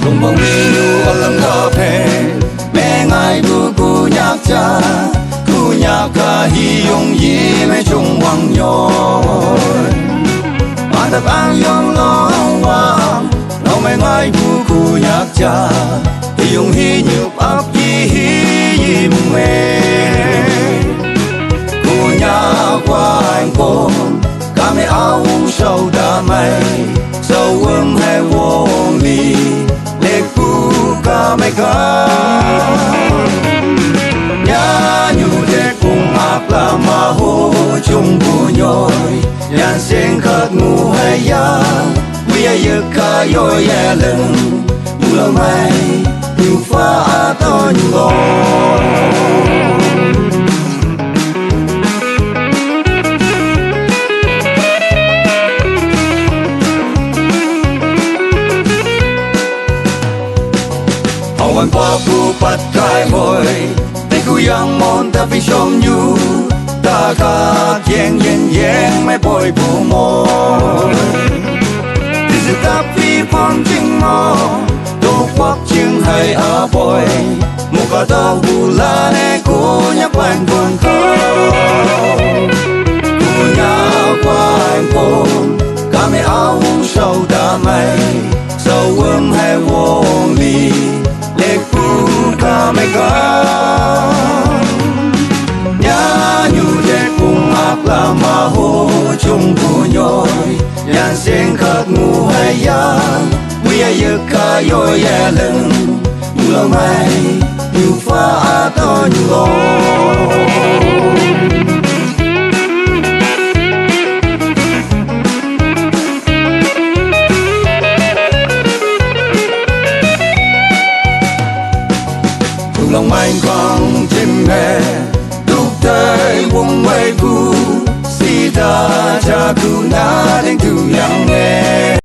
cùng bông đi ở lâm cà phê mẹ ngài bu cu nhạc cha cu nhạc ca hi yong yi mẹ chung hoàng nhoi mà tập an yong lo wa nó mẹ ngài bu cu nhạc cha hi yong hi nhục áp hi mẹ cu nhạc qua anh cô cả mẹ áo sầu đã mây sầu hai vô li lệ phu ca mẹ ca nhá nhu để cùng áp là mà hô chung bu nhoi nhàn sen khát ngu hay ya bây giờ ca yoi ya lưng mưa mai nhu pha to nhuวันพอผู้ปัดกายหอยแต่กูยังมองแต่ไปชมอยู่ตากาเย็นไม่ปล่อยผู้มองที่จะตับพี่พร้อมจริงมอตัวควักจึงให้อาปล่อยมุกตาหูลาในกูอยากเป็นคนเขากูอยากเป็นคนก็ไม่เอาเศร้าดาไม่เศร้าให้วงลีlệ phu ca mẹ ca nhá nhu để cùng áp là mà hô chung bu nhoi nhàn sen khát ngu hay ya bây giờ ca yoi ya lưng mưa mai nhu pha to nhu lo